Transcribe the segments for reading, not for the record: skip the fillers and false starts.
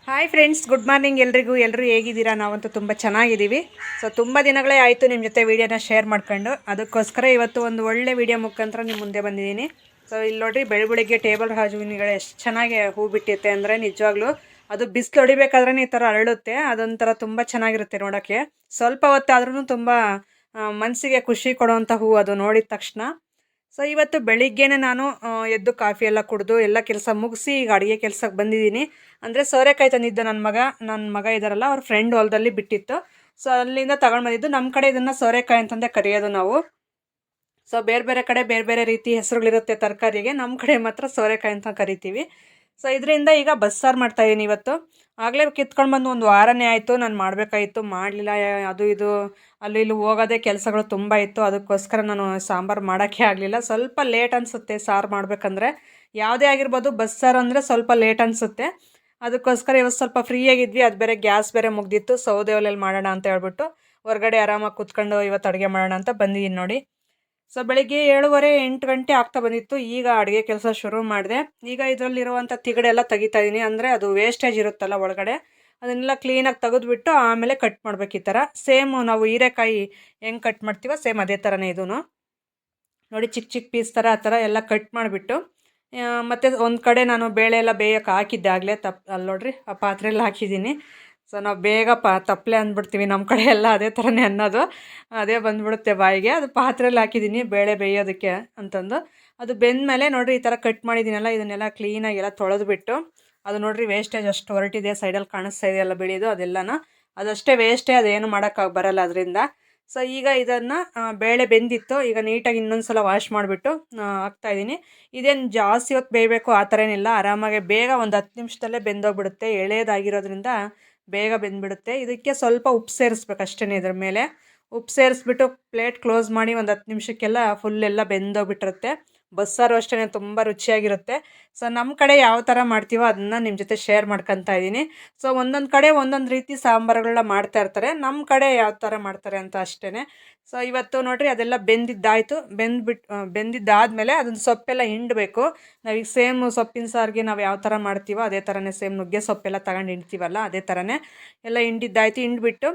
Hi friends, good morning ಎಲ್ರಿಗೂ. ಎಲ್ಲರೂ ಹೇಗಿದ್ದೀರಾ? ನಾವಂತೂ ತುಂಬ ಚೆನ್ನಾಗಿದ್ದೀವಿ. ಸೊ ತುಂಬ ದಿನಗಳೇ ಆಯಿತು ನಿಮ್ಮ ಜೊತೆ ವೀಡಿಯೋನ ಶೇರ್ ಮಾಡ್ಕೊಂಡು. ಅದಕ್ಕೋಸ್ಕರ ಇವತ್ತು ಒಂದು ಒಳ್ಳೆ ವೀಡಿಯೋ ಮುಖಾಂತರ ನಿಮ್ಮ ಮುಂದೆ ಬಂದಿದ್ದೀನಿ. ಸೊ ಇಲ್ಲಿ ನೋಡಿರಿ, ಬೆಳಗ್ಗೆ ಟೇಬಲ್ ಹೂವಿನಗಳು ಎಷ್ಟು ಚೆನ್ನಾಗಿ ಹೂ ಬಿಟ್ಟಿರುತ್ತೆ ಅಂದರೆ ನಿಜವಾಗ್ಲೂ ಅದು ಬಿಸಿಲು ಹೊಡಿಬೇಕಾದ್ರೆ ಈ ಥರ ಅರಳುತ್ತೆ. ಅದೊಂಥರ ತುಂಬ ಚೆನ್ನಾಗಿರುತ್ತೆ ನೋಡೋಕ್ಕೆ. ಸ್ವಲ್ಪ ಹೊತ್ತಾದ್ರೂ ತುಂಬ ಮನಸ್ಸಿಗೆ ಖುಷಿ ಕೊಡುವಂಥ ಹೂ ಅದು ನೋಡಿದ ತಕ್ಷಣ. ಸೊ ಇವತ್ತು ಬೆಳಿಗ್ಗೆನೇ ನಾನು ಎದ್ದು ಕಾಫಿ ಎಲ್ಲ ಕುಡಿದು ಎಲ್ಲ ಕೆಲಸ ಮುಗಿಸಿ ಈಗ ಅಡುಗೆ ಕೆಲಸಕ್ಕೆ ಬಂದಿದ್ದೀನಿ. ಅಂದರೆ ಸೋರೆಕಾಯಿ ತಂದಿದ್ದು ನನ್ನ ಮಗ ಇದ್ದಾರಲ್ಲ, ಅವ್ರ ಫ್ರೆಂಡ್ ಹೊಲದಲ್ಲಿ ಬಿಟ್ಟಿತ್ತು. ಸೊ ಅಲ್ಲಿಂದ ತಗೊಂಡು ಬಂದಿದ್ದು. ನಮ್ಮ ಕಡೆ ಇದನ್ನು ಸೋರೆಕಾಯಿ ಅಂತಂದೇ ಕರೆಯೋದು ನಾವು. ಸೊ ಬೇರೆ ಬೇರೆ ಕಡೆ ಬೇರೆ ಬೇರೆ ರೀತಿ ಹೆಸರುಗಳಿರುತ್ತೆ ತರಕಾರಿಗೆ. ನಮ್ಮ ಕಡೆ ಮಾತ್ರ ಸೋರೆಕಾಯಿ ಅಂತ ಕರಿತೀವಿ. ಸೊ ಇದರಿಂದ ಈಗ ಬಸ್ಸಾರು ಮಾಡ್ತಾಯಿದ್ದೀನಿ ಇವತ್ತು. ಆಗಲೇ ಕಿತ್ಕೊಂಡು ಬಂದು ಒಂದು ವಾರನೇ ಆಯಿತು. ನಾನು ಮಾಡಬೇಕಾಗಿತ್ತು, ಮಾಡಲಿಲ್ಲ. ಅದು ಇದು ಅಲ್ಲಿ ಇಲ್ಲಿ ಹೋಗೋದೇ ಕೆಲಸಗಳು ತುಂಬ ಇತ್ತು. ಅದಕ್ಕೋಸ್ಕರ ನಾನು ಸಾಂಬಾರು ಮಾಡೋಕ್ಕೆ ಆಗಲಿಲ್ಲ. ಸ್ವಲ್ಪ ಲೇಟ್ ಅನಿಸುತ್ತೆ ಸಾರು ಮಾಡಬೇಕಂದ್ರೆ. ಯಾವುದೇ ಆಗಿರ್ಬೋದು, ಬಸ್ಸಾರು ಅಂದರೆ ಸ್ವಲ್ಪ ಲೇಟ್ ಅನಿಸುತ್ತೆ. ಅದಕ್ಕೋಸ್ಕರ ಇವತ್ತು ಸ್ವಲ್ಪ ಫ್ರೀಯಾಗಿದ್ವಿ. ಅದು ಬೇರೆ ಗ್ಯಾಸ್ ಬೇರೆ ಮುಗ್ದಿತ್ತು. ಸೌದೆ ಒಲೆಯಲ್ಲಿ ಮಾಡೋಣ ಅಂತ ಹೇಳ್ಬಿಟ್ಟು ಹೊರಗಡೆ ಆರಾಮಾಗಿ ಕೂತ್ಕೊಂಡು ಇವತ್ತು ಅಡುಗೆ ಮಾಡೋಣ ಅಂತ ಬಂದಿದ್ದೀನಿ ನೋಡಿ. ಸೊ ಬೆಳಿಗ್ಗೆ 7:30 8 ಗಂಟೆ ಆಗ್ತಾ ಬಂದಿತ್ತು. ಈಗ ಅಡುಗೆ ಕೆಲಸ ಶುರು ಮಾಡಿದೆ. ಈಗ ಇದರಲ್ಲಿರುವಂಥ ತಿಗಡೆ ಎಲ್ಲ ತೆಗಿತಾ ಇದ್ದೀನಿ. ಅಂದರೆ ಅದು ವೇಸ್ಟೇಜ್ ಇರುತ್ತಲ್ಲ ಒಳಗಡೆ, ಅದನ್ನೆಲ್ಲ ಕ್ಲೀನಾಗಿ ತೆಗೆದುಬಿಟ್ಟು ಆಮೇಲೆ ಕಟ್ ಮಾಡ್ಬೇಕು. ಈ ಥರ ಸೇಮ್ ನಾವು ಹೀರೆಕಾಯಿ ಹೆಂಗೆ ಕಟ್ ಮಾಡ್ತೀವೋ ಸೇಮ್ ಅದೇ ಥರನೇ ಇದೂ ನೋಡಿ. ಚಿಕ್ಕ ಚಿಕ್ಕ ಪೀಸ್ ಥರ ಆ ಥರ ಎಲ್ಲ ಕಟ್ ಮಾಡಿಬಿಟ್ಟು ಮತ್ತು ಒಂದು ಕಡೆ ನಾನು ಬೇಳೆ ಎಲ್ಲ ಬೇಯಕ್ಕೆ ಹಾಕಿದ್ದೆ ಆಗಲೇ. ಅಲ್ಲಿ ನೋಡ್ರಿ, ಆ ಪಾತ್ರೆಯಲ್ಲಿ ಹಾಕಿದ್ದೀನಿ. ಸೊ ನಾವು ಬೇಗ ತಪ್ಪಲೆ ಅಂದ್ಬಿಡ್ತೀವಿ ನಮ್ಮ ಕಡೆ ಎಲ್ಲ, ಅದೇ ಥರನೇ ಅನ್ನೋದು. ಅದೇ ಬಂದುಬಿಡುತ್ತೆ ಬಾಯಿಗೆ. ಅದು ಪಾತ್ರೆಯಲ್ಲಿ ಹಾಕಿದ್ದೀನಿ ಬೇಳೆ ಬೇಯೋದಕ್ಕೆ ಅಂತಂದು. ಅದು ಬೆಂದಮೇಲೆ ನೋಡಿರಿ, ಈ ಥರ ಕಟ್ ಮಾಡಿದ್ದೀನಲ್ಲ, ಇದನ್ನೆಲ್ಲ ಕ್ಲೀನಾಗಿ ಎಲ್ಲ ತೊಳೆದ್ಬಿಟ್ಟು, ಅದು ನೋಡಿರಿ ವೇಸ್ಟೇಜ್ ಅಷ್ಟು ಹೊರಟಿದೆ. ಸೈಡಲ್ಲಿ ಕಾಣಿಸ್ತಾ ಇದೆಯಲ್ಲ ಬಿಳಿದು, ಅದೆಲ್ಲನೂ ಅದಷ್ಟೇ ವೇಸ್ಟೇ, ಅದೇನು ಮಾಡೋಕ್ಕಾಗಿ ಬರಲ್ಲ ಅದರಿಂದ. ಸೊ ಈಗ ಇದನ್ನು ಬೇಳೆ ಬೆಂದಿತ್ತು. ಈಗ ನೀಟಾಗಿ ಇನ್ನೊಂದು ಸಲ ವಾಶ್ ಮಾಡಿಬಿಟ್ಟು ಹಾಕ್ತಾಯಿದ್ದೀನಿ. ಇದೇನು ಜಾಸ್ತಿ ಹೊತ್ತು ಬೇಯಬೇಕು ಆ ಥರ ಏನಿಲ್ಲ. ಆರಾಮಾಗಿ ಬೇಗ ಒಂದು 10 ನಿಮಿಷದಲ್ಲೇ ಬೆಂದೋಗ್ಬಿಡುತ್ತೆ. ಎಳೆದಾಗಿರೋದ್ರಿಂದ ಬೇಗ ಬೆಂದ್ಬಿಡುತ್ತೆ. ಇದಕ್ಕೆ ಸ್ವಲ್ಪ ಉಪ್ಪು ಸೇರಿಸ್ಬೇಕು ಅಷ್ಟೇ. ಇದ್ರ ಮೇಲೆ ಉಪ್ಪು ಸೇರಿಸ್ಬಿಟ್ಟು ಪ್ಲೇಟ್ ಕ್ಲೋಸ್ ಮಾಡಿ ಒಂದು 10 ನಿಮಿಷಕ್ಕೆಲ್ಲ ಫುಲ್ಲೆಲ್ಲ ಬೆಂದೋಗ್ಬಿಟ್ಟಿರುತ್ತೆ. ಬಸ್ಸಾರು ಅಷ್ಟೇ ತುಂಬ ರುಚಿಯಾಗಿರುತ್ತೆ. ಸೊ ನಮ್ಮ ಕಡೆ ಯಾವ ಥರ ಮಾಡ್ತೀವೋ ಅದನ್ನು ನಿಮ್ಮ ಜೊತೆ ಶೇರ್ ಮಾಡ್ಕೊತಾ ಇದ್ದೀನಿ. ಸೊ ಒಂದೊಂದು ಕಡೆ ಒಂದೊಂದು ರೀತಿ ಸಾಂಬಾರುಗಳನ್ನ ಮಾಡ್ತಾ ಇರ್ತಾರೆ. ನಮ್ಮ ಕಡೆ ಯಾವ ಥರ ಮಾಡ್ತಾರೆ ಅಂತ ಅಷ್ಟೇ. ಸೊ ಇವತ್ತು ನೋಡಿರಿ, ಅದೆಲ್ಲ ಬೆಂದಿದ್ದಾಯಿತು. ಬೆಂದಿದ್ದಾದಮೇಲೆ ಅದನ್ನು ಸೊಪ್ಪೆಲ್ಲ ಹಿಂಡಬೇಕು. ನಾವೀಗ ಸೇಮ್ ಸೊಪ್ಪಿನ ಸಾರಿಗೆ ನಾವು ಯಾವ ಥರ ಮಾಡ್ತೀವೋ ಅದೇ ಥರನೇ, ಸೇಮ್ ನುಗ್ಗೆ ಸೊಪ್ಪೆಲ್ಲ ತಗೊಂಡು ಹಿಂಡ್ತೀವಲ್ಲ ಅದೇ ಥರನೇ ಎಲ್ಲ ಹಿಂಡಿದ್ದಾಯಿತು. ಹಿಂಡ್ಬಿಟ್ಟು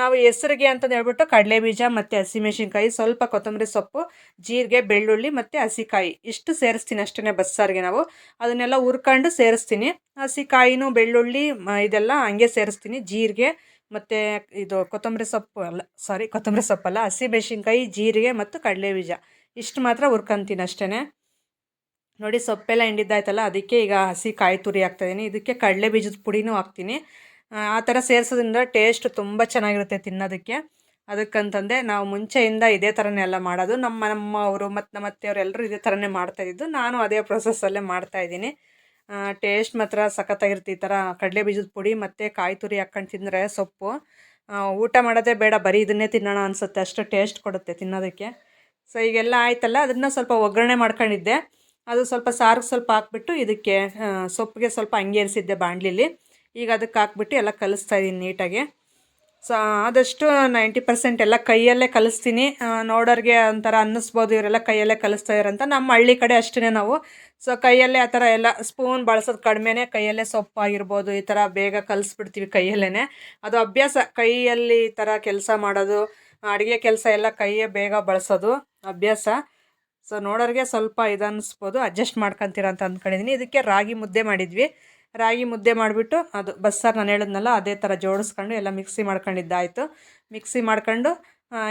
ನಾವು ಹೆಸರಿಗೆ ಅಂತಂದು ಹೇಳ್ಬಿಟ್ಟು ಕಡಲೆ ಬೀಜ ಮತ್ತು ಹಸಿಮೆಣ್ಸಿನ್ಕಾಯಿ, ಸ್ವಲ್ಪ ಕೊತ್ತಂಬರಿ ಸೊಪ್ಪು, ಜೀರಿಗೆ, ಬೆಳ್ಳುಳ್ಳಿ ಮತ್ತು ಹಸಿಕಾಯಿ ಇಷ್ಟು ಸೇರಿಸ್ತೀನಿ ಅಷ್ಟೇ ಬಸ್ಸಾರಿಗೆ. ನಾವು ಅದನ್ನೆಲ್ಲ ಹುರ್ಕೊಂಡು ಸೇರಿಸ್ತೀನಿ. ಹಸಿಕಾಯಿನೂ ಬೆಳ್ಳುಳ್ಳಿ ಇದೆಲ್ಲ ಹಂಗೆ ಸೇರಿಸ್ತೀನಿ. ಜೀರಿಗೆ ಮತ್ತು ಇದು ಕೊತ್ತಂಬರಿ ಸೊಪ್ಪಲ್ಲ, ಹಸಿಮೆಣ್ಸಿನ್ಕಾಯಿ, ಜೀರಿಗೆ ಮತ್ತು ಕಡಲೆ ಬೀಜ ಇಷ್ಟು ಮಾತ್ರ ಹುರ್ಕೊಂತೀನಿ ಅಷ್ಟೇ ನೋಡಿ. ಸೊಪ್ಪೆಲ್ಲ ಹಿಂಡಿದ್ದಾಯ್ತಲ್ಲ, ಅದಕ್ಕೆ ಈಗ ಹಸಿ ಕಾಯಿ ತುರಿ ಹಾಕ್ತಾಯಿದ್ದೀನಿ. ಇದಕ್ಕೆ ಕಡಲೆ ಬೀಜದ ಪುಡಿನೂ ಹಾಕ್ತೀನಿ. ಆ ಥರ ಸೇರಿಸೋದ್ರಿಂದ ಟೇಸ್ಟ್ ತುಂಬ ಚೆನ್ನಾಗಿರುತ್ತೆ ತಿನ್ನೋದಕ್ಕೆ. ಅದಕ್ಕಂತಂದೆ ನಾವು ಮುಂಚೆಯಿಂದ ಇದೇ ಥರನೇ ಎಲ್ಲ ಮಾಡೋದು. ನಮ್ಮ ಅವರು ಮತ್ತು ನಮ್ಮ ಅತ್ತೆಯವರು ಎಲ್ಲರೂ ಇದೇ ಥರನೇ ಮಾಡ್ತಾಯಿದ್ದು. ನಾನು ಅದೇ ಪ್ರೊಸೆಸ್ಸಲ್ಲೇ ಮಾಡ್ತಾಯಿದ್ದೀನಿ. ಟೇಸ್ಟ್ ಮಾತ್ರ ಸಖತ್ತಾಗಿರುತ್ತೆ. ಈ ಥರ ಕಡಲೆ ಬೀಜದ ಪುಡಿ ಮತ್ತು ಕಾಯಿ ತುರಿ ಹಾಕ್ಕೊಂಡು ತಿಂದರೆ ಸೊಪ್ಪು ಊಟ ಮಾಡೋದೇ ಬೇಡ, ಬರೀ ಇದನ್ನೇ ತಿನ್ನೋಣ ಅನಿಸುತ್ತೆ, ಅಷ್ಟು ಟೇಸ್ಟ್ ಕೊಡುತ್ತೆ ತಿನ್ನೋದಕ್ಕೆ. ಸೊ ಈಗೆಲ್ಲ ಆಯ್ತಲ್ಲ, ಅದನ್ನು ಸ್ವಲ್ಪ ಒಗ್ಗರಣೆ ಮಾಡ್ಕೊಂಡಿದ್ದೆ. ಅದು ಸ್ವಲ್ಪ ಸಾರಿಗೆ ಸ್ವಲ್ಪ ಹಾಕ್ಬಿಟ್ಟು ಇದಕ್ಕೆ ಸೊಪ್ಪಿಗೆ ಸ್ವಲ್ಪ ಹಂಗೆ ಇರಿಸಿದ್ದೆ ಬಾಣಲಿಲಿ. ಈಗ ಅದಕ್ಕೆ ಹಾಕ್ಬಿಟ್ಟು ಎಲ್ಲ ಕಲಿಸ್ತಾಯಿದ್ದೀನಿ ನೀಟಾಗಿ. ಸೊ ಆದಷ್ಟು 90% ಎಲ್ಲ ಕೈಯಲ್ಲೇ ಕಲಿಸ್ತೀನಿ. ನೋಡೋರಿಗೆ ಒಂಥರ ಅನ್ನಿಸ್ಬೋದು, ಇವರೆಲ್ಲ ಕೈಯಲ್ಲೇ ಕಲಿಸ್ತಾಯಿದ್ದಾರೆ ಅಂತ. ನಮ್ಮ ಹಳ್ಳಿ ಕಡೆ ಅಷ್ಟೇ ನಾವು. ಸೊ ಕೈಯಲ್ಲೇ ಆ ಥರ ಎಲ್ಲ ಸ್ಪೂನ್ ಬಳಸೋದು ಕಡಿಮೆನೇ. ಕೈಯಲ್ಲೇ ಸೊಪ್ಪಾಗಿರ್ಬೋದು ಈ ಥರ ಬೇಗ ಕಲಿಸ್ಬಿಡ್ತೀವಿ ಕೈಯಲ್ಲೇ. ಅದು ಅಭ್ಯಾಸ, ಕೈಯಲ್ಲಿ ಈ ಥರ ಕೆಲಸ ಮಾಡೋದು, ಅಡುಗೆ ಕೆಲಸ ಎಲ್ಲ ಕೈಯೇ ಬೇಗ ಬಳಸೋದು ಅಭ್ಯಾಸ. ಸೊ ನೋಡೋರಿಗೆ ಸ್ವಲ್ಪ ಇದನ್ನಿಸ್ಬೋದು, ಅಡ್ಜಸ್ಟ್ ಮಾಡ್ಕೊತೀರ ಅಂತ ಅಂದ್ಕೊಂಡಿದ್ದೀನಿ. ಇದಕ್ಕೆ ರಾಗಿ ಮುದ್ದೆ ಮಾಡಿದ್ವಿ. ರಾಗಿ ಮುದ್ದೆ ಮಾಡಿಬಿಟ್ಟು ಅದು ಬಸ್ಸಾರು ನಾನು ಹೇಳಿದ್ನಲ್ಲ ಅದೇ ಥರ ಜೋಡಿಸ್ಕೊಂಡು ಎಲ್ಲ ಮಿಕ್ಸಿ ಮಾಡ್ಕೊಂಡಿದ್ದಾಯಿತು. ಮಿಕ್ಸಿ ಮಾಡ್ಕೊಂಡು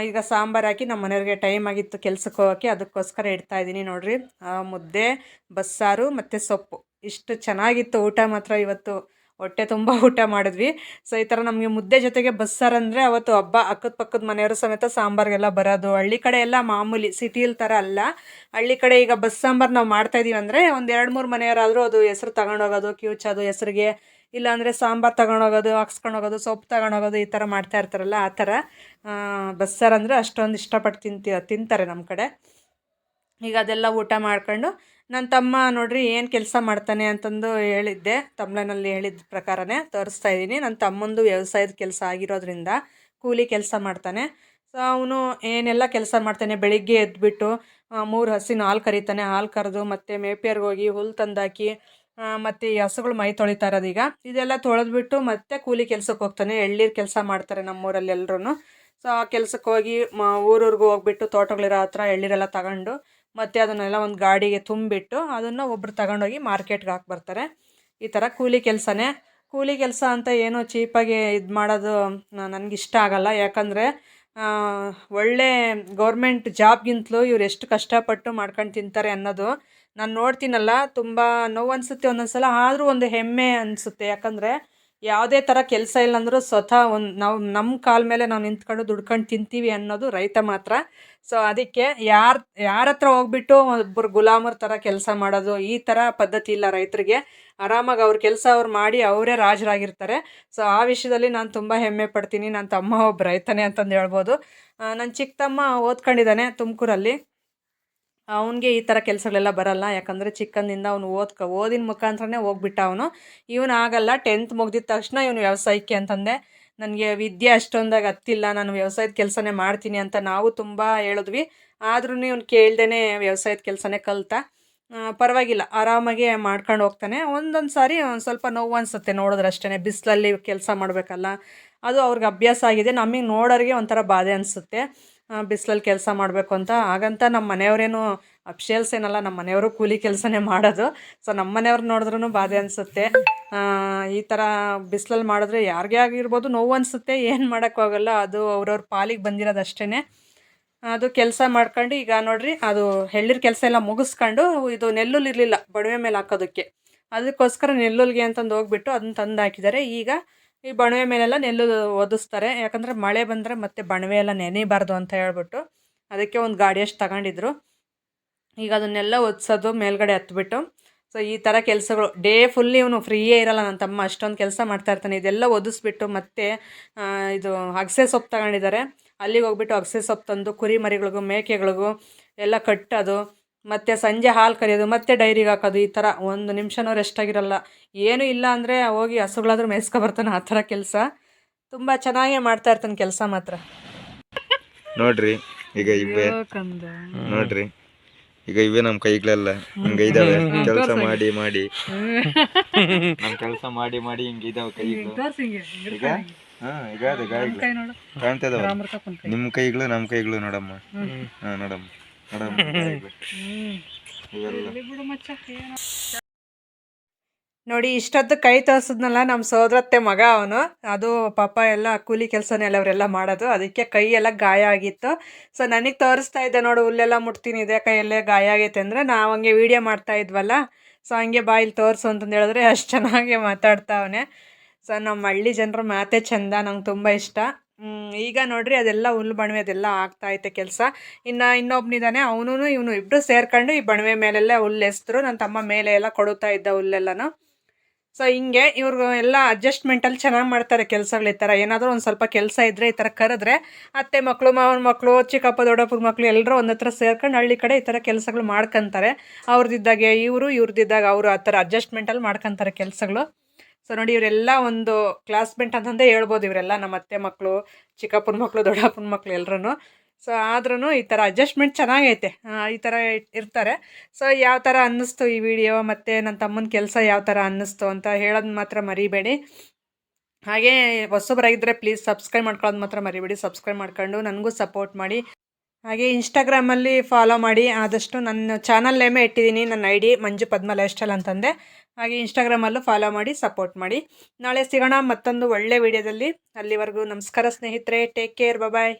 ಈಗ ಸಾಂಬಾರು ಹಾಕಿ ನಮ್ಮ ಮನೆಯವ್ರಿಗೆ ಟೈಮ್ ಆಗಿತ್ತು ಕೆಲ್ಸಕ್ಕೆ ಹೋಗೋಕ್ಕೆ, ಅದಕ್ಕೋಸ್ಕರ ಇಡ್ತಾಯಿದ್ದೀನಿ ನೋಡಿರಿ. ಮುದ್ದೆ, ಬಸ್ಸಾರು ಮತ್ತು ಸೊಪ್ಪು ಇಷ್ಟು ಚೆನ್ನಾಗಿತ್ತು ಊಟ ಮಾತ್ರ. ಇವತ್ತು ಹೊಟ್ಟೆ ತುಂಬ ಊಟ ಮಾಡಿದ್ವಿ. ಸೊ ಈ ಥರ ನಮಗೆ ಮುದ್ದೆ ಜೊತೆಗೆ ಬಸ್ಸಾರು ಅಂದರೆ ಅವತ್ತು ಹಬ್ಬ. ಅಕ್ಕದ ಪಕ್ಕದ ಮನೆಯವರು ಸಮೇತ ಸಾಂಬಾರಿಗೆಲ್ಲ ಬರೋದು. ಹಳ್ಳಿ ಕಡೆ ಎಲ್ಲ ಮಾಮೂಲಿ, ಸಿಟಿಲ್ ಥರ ಅಲ್ಲ. ಹಳ್ಳಿ ಕಡೆ ಈಗ ಬಸ್ ಸಾಂಬಾರು ನಾವು ಮಾಡ್ತಾಯಿದ್ದೀವಿ ಅಂದರೆ ಒಂದು 2-3 ಮನೆಯವರಾದರೂ ಅದು ಹೆಸ್ರು ತಗೊಂಡೋಗೋದು, ಕಿವುಚೋದು ಹೆಸ್ರಿಗೆ, ಇಲ್ಲಾಂದರೆ ಸಾಂಬಾರು ತಗೊಂಡೋಗೋದು, ಹಾಕ್ಸ್ಕೊಂಡೋಗೋದು, ಸೊಪ್ಪು ತಗೊಂಡೋಗೋದು, ಈ ಥರ ಮಾಡ್ತಾ ಇರ್ತಾರಲ್ಲ ಆ ಥರ. ಬಸ್ಸಾರು ಅಂದರೆ ಅಷ್ಟೊಂದು ಇಷ್ಟಪಟ್ಟು ತಿಂತಾರೆ ನಮ್ಮ ಕಡೆ. ಈಗ ಅದೆಲ್ಲ ಊಟ ಮಾಡ್ಕೊಂಡು ನನ್ನ ತಮ್ಮ ನೋಡ್ರಿ ಏನು ಕೆಲಸ ಮಾಡ್ತಾನೆ ಅಂತಂದು ಹೇಳಿದ್ದೆ. ತಮ್ಲನಲ್ಲಿ ಹೇಳಿದ ಪ್ರಕಾರನೇ ತೋರಿಸ್ತಾ ಇದ್ದೀನಿ. ನನ್ನ ತಮ್ಮಂದು ವ್ಯವಸಾಯದ ಕೆಲಸ ಆಗಿರೋದ್ರಿಂದ ಕೂಲಿ ಕೆಲಸ ಮಾಡ್ತಾನೆ. ಸೊ ಅವನು ಏನೆಲ್ಲ ಕೆಲಸ ಮಾಡ್ತಾನೆ, ಬೆಳಿಗ್ಗೆ ಎದ್ದುಬಿಟ್ಟು 3 ಹಸುನ ಹಾಲು ಕರೀತಾನೆ. ಹಾಲು ಕರೆದು ಮತ್ತು ಮೇಪೇರ್ಗೆ ಹೋಗಿ ಹುಲ್ಲು ತಂದಾಕಿ ಮತ್ತು ಈ ಹಸುಗಳು ಮೈ ತೊಳಿತಾ ಇರೋದೀಗ ಇದೆಲ್ಲ ತೊಳೆದ್ಬಿಟ್ಟು ಮತ್ತೆ ಕೂಲಿ ಕೆಲ್ಸಕ್ಕೆ ಹೋಗ್ತಾನೆ. ಎಳ್ನೀರು ಕೆಲಸ ಮಾಡ್ತಾರೆ ನಮ್ಮೂರಲ್ಲಿ ಎಲ್ಲರೂ. ಸೊ ಆ ಕೆಲ್ಸಕ್ಕೆ ಹೋಗಿ ಊರೂರಿಗೂ ಹೋಗ್ಬಿಟ್ಟು ತೋಟಗಳಿರೋ ಹತ್ರ ಎಳ್ನೀರೆಲ್ಲ ತಗೊಂಡು ಮತ್ತು ಅದನ್ನೆಲ್ಲ ಒಂದು ಗಾಡಿಗೆ ತುಂಬಿಟ್ಟು ಅದನ್ನು ಒಬ್ಬರು ತಗೊಂಡೋಗಿ ಮಾರ್ಕೆಟ್ಗೆ ಹಾಕ್ಬರ್ತಾರೆ. ಈ ಥರ ಕೂಲಿ ಕೆಲಸನೇ. ಕೂಲಿ ಕೆಲಸ ಅಂತ ಏನೋ ಚೀಪಾಗಿ ಇದು ಮಾಡೋದು ನನಗಿಷ್ಟ ಆಗಲ್ಲ. ಯಾಕಂದರೆ ಒಳ್ಳೆ ಗೌರ್ಮೆಂಟ್ ಜಾಬ್ಗಿಂತಲೂ ಇವ್ರು ಎಷ್ಟು ಕಷ್ಟಪಟ್ಟು ಮಾಡ್ಕೊಂಡು ತಿಂತಾರೆ ಅನ್ನೋದು ನಾನು ನೋಡ್ತೀನಲ್ಲ, ತುಂಬ ನೋವು ಅನಿಸುತ್ತೆ ಒಂದೊಂದು ಸಲ. ಆದರೂ ಒಂದು ಹೆಮ್ಮೆ ಅನಿಸುತ್ತೆ. ಯಾಕಂದರೆ ಯಾವುದೇ ಥರ ಕೆಲಸ ಇಲ್ಲಾಂದ್ರೂ ಸ್ವತಃ ನಾವು ನಮ್ಮ ಕಾಲ ಮೇಲೆ ನಾವು ನಿಂತ್ಕೊಂಡು ದುಡ್ಕೊಂಡು ತಿಂತೀವಿ ಅನ್ನೋದು ರೈತ ಮಾತ್ರ. ಸೊ ಅದಕ್ಕೆ ಯಾರ ಹತ್ರ ಹೋಗ್ಬಿಟ್ಟು ಒಬ್ಬರು ಗುಲಾಮರ ಥರ ಕೆಲಸ ಮಾಡೋದು ಈ ಥರ ಪದ್ಧತಿ ಇಲ್ಲ ರೈತರಿಗೆ. ಆರಾಮಾಗಿ ಅವ್ರ ಕೆಲಸ ಅವ್ರು ಮಾಡಿ ಅವರೇ ರಾಜರಾಗಿರ್ತಾರೆ. ಸೊ ಆ ವಿಷಯದಲ್ಲಿ ನಾನು ತುಂಬ ಹೆಮ್ಮೆ ಪಡ್ತೀನಿ. ನನ್ನ ತಮ್ಮ ಒಬ್ಬ ರೈತನೇ ಅಂತಂದು ಹೇಳ್ಬೋದು. ನನ್ನ ಚಿಕ್ಕ ತಮ್ಮ ಓದ್ಕೊಂಡಿದ್ದಾನೆ ತುಮಕೂರಲ್ಲಿ. ಅವನಿಗೆ ಈ ಥರ ಕೆಲಸಗಳೆಲ್ಲ ಬರಲ್ಲ. ಯಾಕಂದರೆ ಚಿಕ್ಕಂದಿಂದ ಅವನು ಓದಿನ ಮುಖಾಂತರನೇ ಹೋಗ್ಬಿಟ್ಟ ಅವನು. ಇವನು ಆಗಲ್ಲ. 10th ಮುಗ್ದಿದ ತಕ್ಷಣ ಇವನು ವ್ಯವಸಾಯಕ್ಕೆ ಅಂತಂದೆ. ನನಗೆ ವಿದ್ಯೆ ಅಷ್ಟೊಂದಾಗಿ ಹತ್ತಿಲ್ಲ, ನಾನು ವ್ಯವಸಾಯದ ಕೆಲಸನೇ ಮಾಡ್ತೀನಿ ಅಂತ ನಾವು ತುಂಬ ಹೇಳಿದ್ವಿ. ಆದ್ರೂ ಇವನು ಕೇಳ್ದೇ ವ್ಯವಸಾಯದ ಕೆಲಸನೇ ಕಲಿತ. ಪರವಾಗಿಲ್ಲ, ಆರಾಮಾಗಿ ಮಾಡ್ಕೊಂಡು ಹೋಗ್ತಾನೆ. ಒಂದೊಂದು ಸಾರಿ ಒಂದು ಸ್ವಲ್ಪ ನೋವು ಅನಿಸುತ್ತೆ ನೋಡಿದ್ರೆ ಅಷ್ಟೇ. ಬಿಸಿಲಲ್ಲಿ ಕೆಲಸ ಮಾಡಬೇಕಲ್ಲ, ಅದು ಅವ್ರಿಗೆ ಅಭ್ಯಾಸ ಆಗಿದೆ. ನಮಗೆ ನೋಡೋರಿಗೆ ಒಂಥರ ಬಾಧೆ ಅನಿಸುತ್ತೆ ಬಿಸಿಲಲ್ಲಿ ಕೆಲಸ ಮಾಡಬೇಕು ಅಂತ. ಹಾಗಂತ ನಮ್ಮ ಮನೆಯವರೇನು ಅಫ್ಷಿಯಲ್ಸ್ ಏನಲ್ಲ, ನಮ್ಮ ಮನೆಯವರು ಕೂಲಿ ಕೆಲಸನೇ ಮಾಡೋದು. ಸೊ ನಮ್ಮ ಮನೆಯವ್ರು ನೋಡಿದ್ರೂ ಬಾಧೆ ಅನಿಸುತ್ತೆ. ಈ ಥರ ಬಿಸಿಲಲ್ಲಿ ಮಾಡಿದ್ರೆ ಯಾರಿಗೇ ಆಗಿರ್ಬೋದು ನೋವು ಅನಿಸುತ್ತೆ. ಏನು ಮಾಡೋಕ್ಕಾಗಲ್ಲ, ಅದು ಅವ್ರವ್ರ ಪಾಲಿಗೆ ಬಂದಿರೋದು ಅಷ್ಟೇ. ಅದು ಕೆಲಸ ಮಾಡ್ಕೊಂಡು ಈಗ ನೋಡ್ರಿ, ಅದು ಎಳ್ನೀರು ಕೆಲಸ ಎಲ್ಲ ಮುಗಿಸ್ಕೊಂಡು ಇದು ನೆಲ್ಲುಲ್ಲು ಇರಲಿಲ್ಲ ಬಣವೆ ಮೇಲೆ ಹಾಕೋದಕ್ಕೆ. ಅದಕ್ಕೋಸ್ಕರ ನೆಲ್ಲುಲ್ಗೆ ಅಂತಂದು ಹೋಗ್ಬಿಟ್ಟು ಅದನ್ನ ತಂದು ಹಾಕಿದ್ದಾರೆ. ಈಗ ಈ ಬಣವೆ ಮೇಲೆಲ್ಲ ನೆಲ್ಲು ಒದಿಸ್ತಾರೆ. ಯಾಕಂದರೆ ಮಳೆ ಬಂದರೆ ಮತ್ತೆ ಬಣವೆ ಎಲ್ಲ ನೆನೆಯಬಾರ್ದು ಅಂತ ಹೇಳ್ಬಿಟ್ಟು ಅದಕ್ಕೆ ಒಂದು ಗಾಡಿಯಷ್ಟು ತಗೊಂಡಿದ್ರು. ಈಗ ಅದನ್ನೆಲ್ಲ ಒದಿಸೋದು ಮೇಲ್ಗಡೆ ಹತ್ಬಿಟ್ಟು. ಸೊ ಈ ಥರ ಕೆಲಸಗಳು ಡೇ ಫುಲ್ ಇವನು ಫ್ರೀಯೇ ಇರಲ್ಲ. ನನ್ನ ತಮ್ಮ ಅಷ್ಟೊಂದು ಕೆಲಸ ಮಾಡ್ತಾಯಿರ್ತಾನೆ. ಇದೆಲ್ಲ ಒದಿಸ್ಬಿಟ್ಟು ಮತ್ತೆ ಇದು ಅಗಸೆ ಸೊಪ್ಪು ತಗೊಂಡಿದ್ದಾರೆ. ಅಲ್ಲಿಗೆ ಹೋಗ್ಬಿಟ್ಟು ಅಗಸೆ ಸೊಪ್ಪು ತಂದು ಕುರಿ ಮರಿಗಳಿಗೂ ಮೇಕೆಗಳಿಗೂ ಎಲ್ಲ ಕಟ್ಟೋದು, ಮತ್ತು ಸಂಜೆ ಹಾಲು ಕರೆಯೋದು, ಮತ್ತು ಡೈರಿಗೆ ಹಾಕೋದು. ಈ ಥರ ಒಂದು ನಿಮಿಷನೂ ರೆಸ್ಟ್ ಆಗಿರಲ್ಲ. ಏನೂ ಇಲ್ಲ ಅಂದರೆ ಹೋಗಿ ಹಸುಗಳಾದ್ರೂ ಮೇಯಿಸ್ಕೊಬರ್ತಾನೆ. ಆ ಥರ ಕೆಲಸ ತುಂಬ ಚೆನ್ನಾಗೇ ಮಾಡ್ತಾ ಇರ್ತಾನೆ ಕೆಲಸ ಮಾತ್ರ. ನೋಡ್ರಿ ಈಗ ಇವೇ ನೋಡ್ರಿ ಈಗ ಇವೇ ನಮ್ಮ ಕೈಗಳೆಲ್ಲ ಹಿಂಗ ಇದಾವೆ. ಕೆಲಸ ಮಾಡಿ ಮಾಡಿ ನಮ್ ಕೆಲಸ ಮಾಡಿ ಮಾಡಿ ಹಿಂಗ ಇದಾವೆ ಕೈಗಳು. ಈಗ ಈಗ ಅದು ಗಾಯಿಗಳು ಕಾಣ್ತಾ ಇದಾವ. ನಿಮ್ ಕೈಗಳು ನಮ್ ಕೈಗಳು ನೋಡಮ್ಮ. ನೋಡಮ್ಮ ನೋಡಮ್ಮ ಇವೆಲ್ಲ ನೋಡಿ. ಇಷ್ಟೊತ್ತು ಕೈ ತೋರಿಸಿದ್ನಲ್ಲ ನಮ್ಮ ಸೋದರತ್ತೆ ಮಗ ಅವನು. ಅದು ಪಾಪ ಎಲ್ಲ ಕೂಲಿ ಕೆಲಸನೆಲ್ಲ ಅವರೆಲ್ಲ ಮಾಡೋದು. ಅದಕ್ಕೆ ಕೈ ಎಲ್ಲ ಗಾಯ ಆಗಿತ್ತು. ಸೊ ನನಗೆ ತೋರಿಸ್ತಾ ಇದ್ದೆ, ನೋಡು ಹುಲ್ಲೆಲ್ಲ ಮುಟ್ತೀನಿ, ಇದೆ ಕೈಯಲ್ಲೇ ಗಾಯ ಆಗೈತೆ ಅಂದರೆ ನಾವು ಹಂಗೆ ವೀಡಿಯೋ ಮಾಡ್ತಾ ಇದ್ವಲ್ಲ. ಸೊ ಹಂಗೆ ಬಾಯಲ್ಲಿ ತೋರಿಸು ಅಂತಂದು ಹೇಳಿದ್ರೆ ಅಷ್ಟು ಚೆನ್ನಾಗಿ ಮಾತಾಡ್ತಾವನೆ. ಸೊ ನಮ್ಮ ಹಳ್ಳಿ ಜನರ ಮಾತೇ ಚೆಂದ, ನಂಗೆ ತುಂಬ ಇಷ್ಟ. ಈಗ ನೋಡ್ರಿ ಅದೆಲ್ಲ ಹುಲ್ಲು ಬಣವೆ ಅದೆಲ್ಲ ಆಗ್ತಾಯಿತ್ತೆ ಕೆಲಸ. ಇನ್ನೊಬ್ಬನಿದ್ದಾನೆ, ಅವನು ಇವನು ಇಬ್ಬರು ಸೇರ್ಕೊಂಡು ಈ ಬಣವೆ ಮೇಲೆಲ್ಲ ಹುಲ್ಲು ಎಸ್ತರು. ನನ್ನ ತಮ್ಮ ಮೇಲೆ ಎಲ್ಲ ಕೊಡುತ್ತಾ ಇದ್ದ ಹುಲ್ಲೆಲ್ಲನೂ. ಸೊ ಹಿಂಗೆ ಇವ್ರು ಎಲ್ಲ ಅಡ್ಜಸ್ಟ್ಮೆಂಟಲ್ಲಿ ಚೆನ್ನಾಗಿ ಮಾಡ್ತಾರೆ ಕೆಲಸಗಳು. ಈ ಥರ ಏನಾದರೂ ಒಂದು ಸ್ವಲ್ಪ ಕೆಲಸ ಇದ್ದರೆ ಈ ಥರ ಕರೆದ್ರೆ ಅತ್ತೆ ಮಕ್ಕಳು, ಮಾವನ ಮಕ್ಕಳು, ಚಿಕ್ಕಪ್ಪ ದೊಡ್ಡಪ್ಪನ ಮಕ್ಕಳು ಎಲ್ಲರೂ ಒಂದು ಹತ್ರ ಸೇರ್ಕೊಂಡು ಹಳ್ಳಿ ಕಡೆ ಈ ಥರ ಕೆಲಸಗಳು ಮಾಡ್ಕೊತಾರೆ. ಅವ್ರದ್ದಿದ್ದಾಗೆ ಇವ್ರದ್ದಿದ್ದಾಗ ಅವರು ಆ ಥರ ಅಡ್ಜಸ್ಟ್ಮೆಂಟಲ್ಲಿ ಮಾಡ್ಕೊತಾರೆ ಕೆಲಸಗಳು. ಸೊ ನೋಡಿ, ಇವರೆಲ್ಲ ಒಂದು ಕ್ಲಾಸ್ಮೇಟ್ ಅಂತಂದೇ ಹೇಳ್ಬೋದು. ಇವರೆಲ್ಲ ನಮ್ಮ ಅತ್ತೆ ಮಕ್ಕಳು, ಚಿಕ್ಕಪ್ಪನ ಮಕ್ಕಳು, ದೊಡ್ಡಪ್ಪನ ಮಕ್ಕಳು ಎಲ್ಲರೂ. ಸೊ ಆದ್ರೂ ಈ ಥರ ಅಡ್ಜಸ್ಟ್ಮೆಂಟ್ ಚೆನ್ನಾಗೈತೆ. ಈ ಥರ ಇರ್ತಾರೆ. ಸೊ ಯಾವ ಥರ ಅನ್ನಿಸ್ತು ಈ ವಿಡಿಯೋ, ಮತ್ತು ನನ್ನ ತಮ್ಮನ ಕೆಲಸ ಯಾವ ಥರ ಅನ್ನಿಸ್ತು ಅಂತ ಹೇಳೋದು ಮಾತ್ರ ಮರಿಬೇಡಿ. ಹಾಗೇ ಹೊಸಬರಾಗಿದ್ದರೆ ಪ್ಲೀಸ್ ಸಬ್ಸ್ಕ್ರೈಬ್ ಮಾಡ್ಕೊಳ್ಳೋದು ಮಾತ್ರ ಮರಿಬೇಡಿ. ಸಬ್ಸ್ಕ್ರೈಬ್ ಮಾಡ್ಕೊಂಡು ನನಗೂ ಸಪೋರ್ಟ್ ಮಾಡಿ. ಹಾಗೆ ಇನ್ಸ್ಟಾಗ್ರಾಮಲ್ಲಿ ಫಾಲೋ ಮಾಡಿ. ಆದಷ್ಟು ನನ್ನ ಚಾನಲ್ ನೇಮೇ ಇಟ್ಟಿದ್ದೀನಿ, ನನ್ನ ID ಮಂಜು ಪದ್ಮ ಲೈಫ್ ಸ್ಟೈಲ್ ಅಂತಂದೆ. ಹಾಗೆ ಇನ್ಸ್ಟಾಗ್ರಾಮಲ್ಲೂ ಫಾಲೋ ಮಾಡಿ, ಸಪೋರ್ಟ್ ಮಾಡಿ. ನಾಳೆ ಸಿಗೋಣ ಮತ್ತೊಂದು ಒಳ್ಳೆ ವಿಡಿಯೋದಲ್ಲಿ. ಅಲ್ಲಿವರೆಗೂ ನಮಸ್ಕಾರ ಸ್ನೇಹಿತರೆ. Take care. ಬಾಯ್.